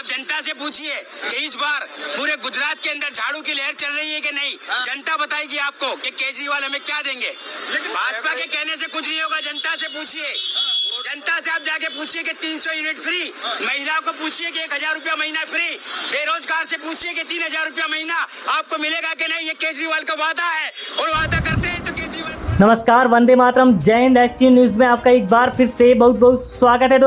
आप जनता से पूछिए कि इस बार पूरे गुजरात के अंदर झाड़ू की लहर चल रही है कि नहीं। जनता बताएगी आपको कि केजरीवाल हमें क्या देंगे। भाजपा के कहने से कुछ नहीं होगा। जनता से पूछिए, जनता से आप जाके पूछिए कि 300 यूनिट फ्री, महिलाओं को पूछिए कि 1000 रुपया महीना फ्री, बेरोजगार से पूछिए कि 3000 रुपया महीना आपको मिलेगा कि नहीं। ये केजरीवाल का वादा है और वादा करते हैं तो केजरीवाल। नमस्कार, वंदे मातरम, जय हिंद। ST न्यूज़ में आपका एक बार फिर से बहुत बहुत स्वागत है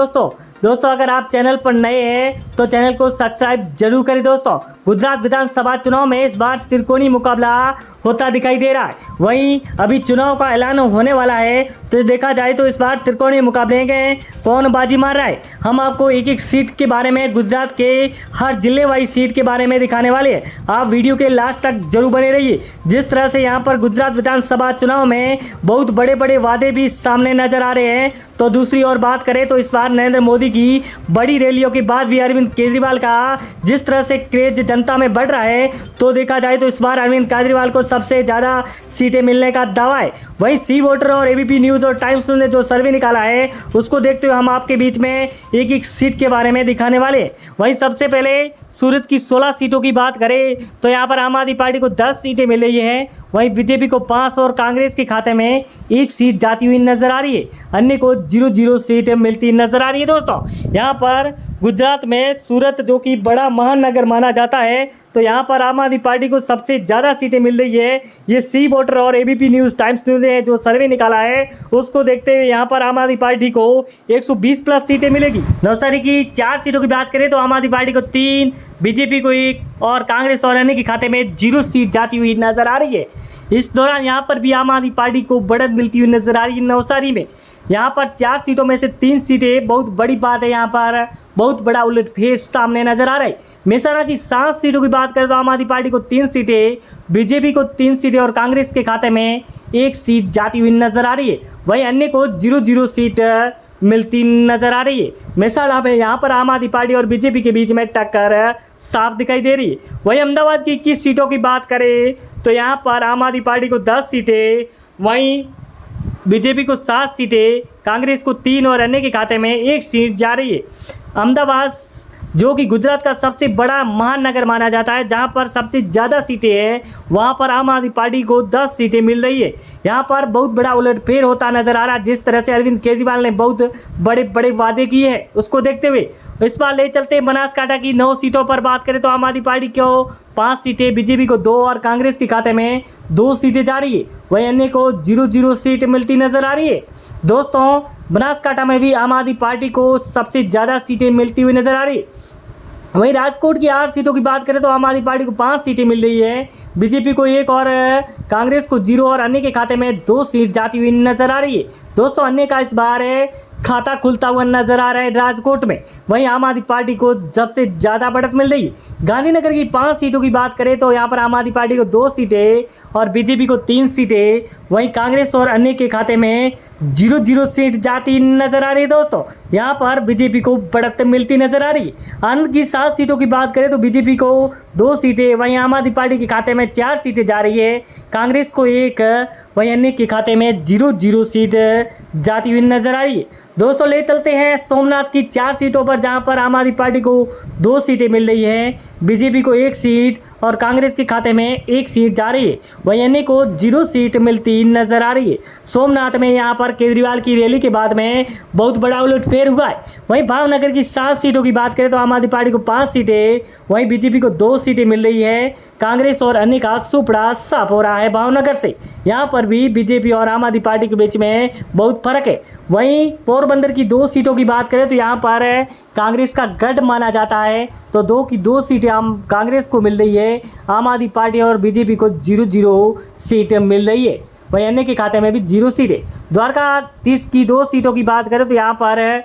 दोस्तों अगर आप चैनल पर नए हैं तो चैनल को सब्सक्राइब जरूर करें। दोस्तों, गुजरात विधानसभा चुनाव में इस बार त्रिकोणीय मुकाबला होता दिखाई दे रहा है। वहीं अभी चुनाव का ऐलान होने वाला है, तो देखा जाए तो इस बार त्रिकोणीय मुकाबले के कौन बाजी मार रहा है। हम आपको एक एक सीट के बारे में, गुजरात के हर जिले वाइज सीट के बारे में दिखाने वाले हैं। आप वीडियो के लास्ट तक जरूर बने रहिए। जिस तरह से यहाँ पर गुजरात विधानसभा चुनाव में बहुत बड़े बड़े वादे भी सामने नजर आ रहे हैं, तो दूसरी ओर बात करें तो इस बार नरेंद्र मोदी की बड़ी रैलियों के बाद भी अरविंद केजरीवाल का जिस तरह से क्रेज जनता में बढ़ रहा है, तो देखा जाए तो इस बार अरविंद केजरीवाल को सबसे ज्यादा सीटें मिलने का दावा है। वहीं सी वोटर और ABP न्यूज़ और टाइम्स ने जो सर्वे निकाला है, उसको देखते हुए हम आपके बीच में एक एक सीट के बारे में दिखाने वाले हैं। वहीं सबसे पहले सूरत की 16 सीटों की बात करें तो यहाँ पर आम आदमी पार्टी को 10 सीटें मिल रही हैं। वहीं बीजेपी को 5 और कांग्रेस के खाते में 1 सीट जाती हुई नजर आ रही है। अन्य को 0-0 सीट मिलती नजर आ रही है। दोस्तों, यहाँ पर गुजरात में सूरत जो कि बड़ा महानगर माना जाता है, तो यहाँ पर आम आदमी पार्टी को सबसे ज़्यादा सीटें मिल रही है। ये सी वोटर और ABP न्यूज़ टाइम्स न्यूज़ ने जो सर्वे निकाला है, उसको देखते हुए यहाँ पर आम आदमी पार्टी को 120 प्लस सीटें मिलेगी। नवसारी की 4 सीटों की बात करें तो आम आदमी पार्टी को 3, बीजेपी को 1 और कांग्रेस और अन्य के खाते में 0 सीट जाती हुई नजर आ रही है। इस दौरान यहाँ पर भी आम आदमी पार्टी को बढ़त मिलती हुई नजर आ रही है। नवसारी में यहाँ पर 4 सीटों में से 3 सीटें, बहुत बड़ी बात है, यहाँ पर बहुत बड़ा उलटफेर सामने नजर आ रहा है। मेहसाणा की 7 सीटों की बात करें तो आम आदमी पार्टी को 3 सीटें, बीजेपी को 3 सीटें और कांग्रेस के खाते में 1 सीट जाती हुई नजर आ रही है। वहीं अन्य को 0-0 सीट मिलती नजर आ रही है। मेहसाणा में यहाँ पर आम आदमी पार्टी और बीजेपी के बीच में टक्कर साफ दिखाई दे रही है। वहीं अहमदाबाद की 21 सीटों की बात करें तो यहाँ पर आम आदमी पार्टी को 10 सीटें, वहीं बीजेपी को 7 सीटें, कांग्रेस को 3 और अन्य के खाते में 1 सीट जा रही है। अहमदाबाद जो कि गुजरात का सबसे बड़ा महानगर माना जाता है, जहां पर सबसे ज़्यादा सीटें हैं, वहां पर आम आदमी पार्टी को 10 सीटें मिल रही है। यहां पर बहुत बड़ा उलटफेर होता नजर आ रहा है। जिस तरह से अरविंद केजरीवाल ने बहुत बड़े बड़े वादे किए हैं, उसको देखते हुए इस बार ले चलते हैं बनासकांठा की 9 सीटों पर बात करें तो आम आदमी पार्टी को 5 सीटें, बीजेपी को 2 और कांग्रेस के खाते में 2 सीटें जा रही है। वहीं अन्य को 0-0 सीट मिलती नजर आ रही है। दोस्तों, बनासकांठा में भी आम आदमी पार्टी को सबसे ज़्यादा सीटें मिलती हुई नजर आ रही है। वहीं राजकोट की 8 सीटों की बात करें तो आम आदमी पार्टी को 5 सीटें मिल रही है, बीजेपी को 1 और कांग्रेस को 0 और अन्य के खाते में 2 सीट जाती हुई नजर आ रही है। दोस्तों, अन्य का इस बार खाता खुलता हुआ नजर आ रहा है राजकोट में। वहीं आम आदमी पार्टी को सबसे ज़्यादा बढ़त मिल रही है। गांधीनगर की 5 सीटों की बात करें तो यहाँ पर आम आदमी पार्टी को 2 सीटें और बीजेपी को 3 सीटें, वहीं कांग्रेस और अन्य के खाते में 0-0 सीट जाती नजर आ रही है। दोस्तों, यहाँ पर बीजेपी को बढ़त मिलती नजर आ रही है। आनंद की 7 सीटों की बात करें तो बीजेपी को 2 सीटें, वहीं आम आदमी पार्टी के खाते में 4 सीटें जा रही है, कांग्रेस को 1, वहीं अन्य के खाते में 0-0 सीट जाती हुई नजर आ रही है। दोस्तों, ले चलते हैं सोमनाथ की 4 सीटों पर, जहां पर आम आदमी पार्टी को 2 सीटें मिल रही है, बीजेपी को 1 सीट और कांग्रेस के खाते में 1 सीट जा रही है। वहीं अन्य को 0 सीट मिलती नजर आ रही है। सोमनाथ में यहाँ पर केजरीवाल की रैली के बाद में बहुत बड़ा उलटफेर हुआ है। वहीं भावनगर की 7 सीटों की बात करें तो आम आदमी पार्टी को 5 सीटें, वहीं बीजेपी को 2 सीटें मिल रही है, कांग्रेस और अन्य का सुपड़ा साफ हो रहा है भावनगर से। यहाँ पर भी बीजेपी और आम आदमी पार्टी के बीच में बहुत फर्क है। वहीं पोरबंदर की 2 सीटों की बात करें तो यहाँ पर कांग्रेस का गढ़ माना जाता है, तो 2 की 2 सीटें कांग्रेस को मिल रही है। आम आदमी पार्टी और बीजेपी को 0-0 सीट मिल रही है। वहीं अन्य के खाते में भी 0 सीटें। द्वारकाधीश की 2 सीटों की बात करें तो यहाँ पर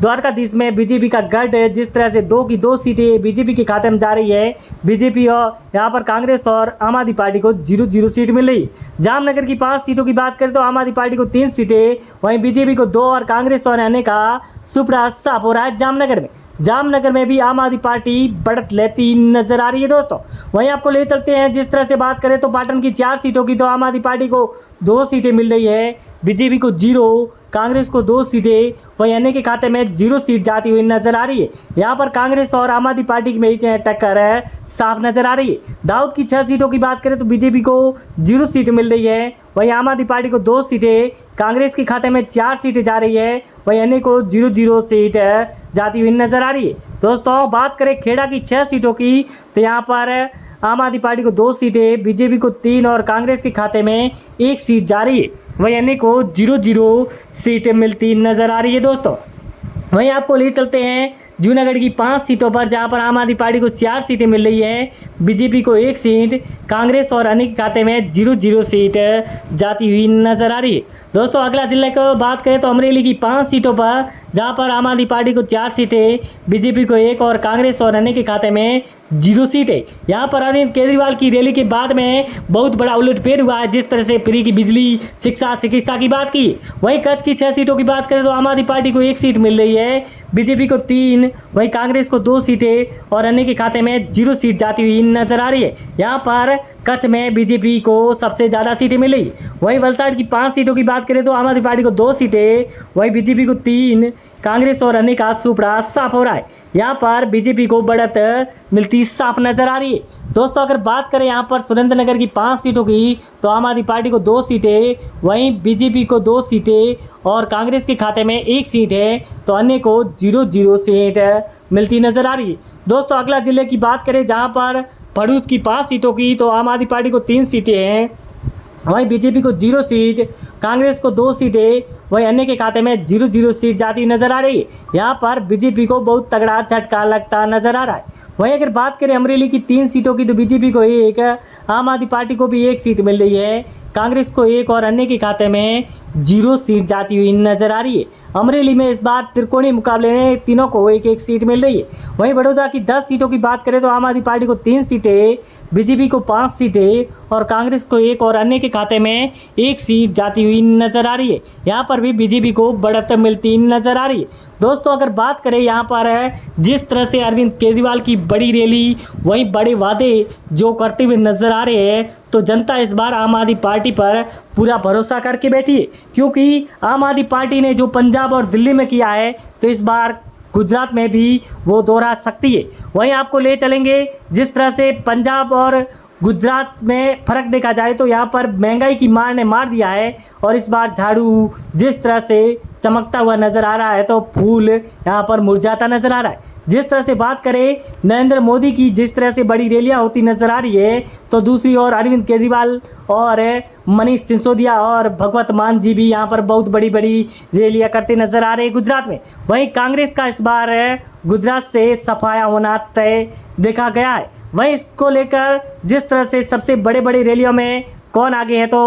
द्वारकाधीश में बीजेपी का गढ़ है। जिस तरह से 2 की 2 सीटें बीजेपी के खाते में जा रही है, बीजेपी और यहाँ पर कांग्रेस और आम आदमी पार्टी को 0-0 सीट मिल रही। जामनगर की 5 सीटों की बात करें तो आम आदमी पार्टी को 3 सीटें, वहीं बीजेपी को 2 और कांग्रेस और अन्य का सुपड़ा साफ हो रहा है जामनगर में भी आम आदमी पार्टी बढ़त लेती नजर आ रही है। दोस्तों, वहीं आपको ले चलते हैं, जिस तरह से बात करें तो पाटन की 4 सीटों की तो आम आदमी पार्टी को 2 सीटें मिल रही है, बीजेपी को 0, कांग्रेस को 2 सीटें, वहीं अन्य के खाते में 0 सीट जाती हुई नजर आ रही है। यहाँ पर कांग्रेस और आम आदमी पार्टी की बीच टक्कर साफ नजर आ रही है। दाऊद की 6 सीटों की बात करें तो बीजेपी को 0 सीट मिल रही है, वहीं आम आदमी पार्टी को 2 सीटें, कांग्रेस के खाते में 4 सीटें जा रही है, वहीं अन्य को 0-0 सीट जाती हुई नजर आ रही है। दोस्तों बात करें खेड़ा की 6 सीटों की तो यहाँ पर आम आदमी पार्टी को 2 सीटें, बीजेपी को 3 और कांग्रेस के खाते में 1 सीट जा रही है, वहीं अन्य को 0-0 सीटें मिलती नजर आ रही है। दोस्तों वहीं आपको ले चलते हैं जूनागढ़ की 5 सीटों पर, जहां पर आम आदमी पार्टी को 4 सीटें मिल रही है, बीजेपी को 1 सीट, कांग्रेस और अन्य के खाते में 0-0 सीट जाती हुई नजर आ रही है। दोस्तों अगला जिले की बात करें तो अमरेली की 5 सीटों पर, जहां पर आम आदमी पार्टी को 4 सीटें, बीजेपी को 1 और कांग्रेस और अन्य के खाते में 0 सीटें। यहाँ पर अरविंद केजरीवाल की रैली के बाद में बहुत बड़ा उलटफेर हुआ है, जिस तरह से फ्री की बिजली, शिक्षा, चिकित्सा की बात की। वहीं कच्छ की 6 सीटों की बात करें तो आम आदमी पार्टी को 1 सीट मिल रही है, बीजेपी को 3, वहीं कांग्रेस को 2 सीटें और अन्य के खाते में 0 सीट जाती हुई नजर आ रही है। यहाँ पर कच्छ में बीजेपी को सबसे ज़्यादा सीटें मिली। वहीं वलसाड की 5 सीटों की बात करें तो आम आदमी पार्टी को 2 सीटें, वहीं बीजेपी को 3, कांग्रेस और अन्य का सुपड़ा साफ हो रहा है। यहाँ पर बीजेपी को बढ़त मिलती साफ नजर आ रही है। दोस्तों अगर बात करें यहाँ पर सुरेंद्रनगर की 5 सीटों की तो आम आदमी पार्टी को 2 सीटें, वहीं बीजेपी को 2 सीटें और कांग्रेस के खाते में 1 सीट है, तो अन्य को 0-0 सीट मिलती नजर आ रही है। दोस्तों अगला जिले की बात करें जहाँ पर भरूच की 5 सीटों की तो आम आदमी पार्टी को 3 सीटें हैं, वहीं बीजेपी को 0 सीट, कांग्रेस को 2 सीटें, वहीं अन्य के खाते में 0-0 सीट जाती नजर आ रही है। यहाँ पर बीजेपी को बहुत तगड़ा झटका लगता नजर आ रहा है। वहीं अगर बात करें अमरेली की 3 सीटों की तो बीजेपी को 1, आम आदमी पार्टी को भी 1 सीट मिल रही है, कांग्रेस को 1 और अन्य के खाते में 0 सीट जाती हुई नजर आ रही है। अमरेली में इस बार त्रिकोणीय मुकाबले में तीनों को 1-1 सीट मिल रही है। वहीं बड़ौदा की 10 सीटों की बात करें तो आम आदमी पार्टी को 3 सीटें, बीजेपी को 5 सीटें और कांग्रेस को 1 और अन्य के खाते में 1 सीट जाती हुई नजर आ रही है। यहाँ पर भी बीजेपी को बढ़त मिलती नजर आ रही है। दोस्तों अगर बात करें यहाँ पर जिस तरह से अरविंद केजरीवाल की बड़ी रैली, वहीं बड़े वादे जो करते हुए नजर आ रहे हैं, तो जनता इस बार आम आदमी पार्टी पर पूरा भरोसा करके बैठी है, क्योंकि आम आदमी पार्टी ने जो पंजाब और दिल्ली में किया है तो इस बार गुजरात में भी वो दोहरा सकती है। वहीं आपको ले चलेंगे जिस तरह से पंजाब और गुजरात में फ़र्क देखा जाए तो यहाँ पर महंगाई की मार ने मार दिया है, और इस बार झाड़ू जिस तरह से चमकता हुआ नज़र आ रहा है तो फूल यहाँ पर मुरझाता नज़र आ रहा है। जिस तरह से बात करें नरेंद्र मोदी की, जिस तरह से बड़ी रैलियाँ होती नज़र आ रही है, तो दूसरी ओर अरविंद केजरीवाल और मनीष सिसोदिया और भगवत मान जी भी यहाँ पर बहुत बड़ी बड़ी रैलियाँ करते नज़र आ रहे हैं गुजरात में। वहीं कांग्रेस का इस बार गुजरात से सफाया होना तय देखा गया है। वहीं इसको लेकर जिस तरह से सबसे बड़े बड़े रैलियों में कौन आगे है तो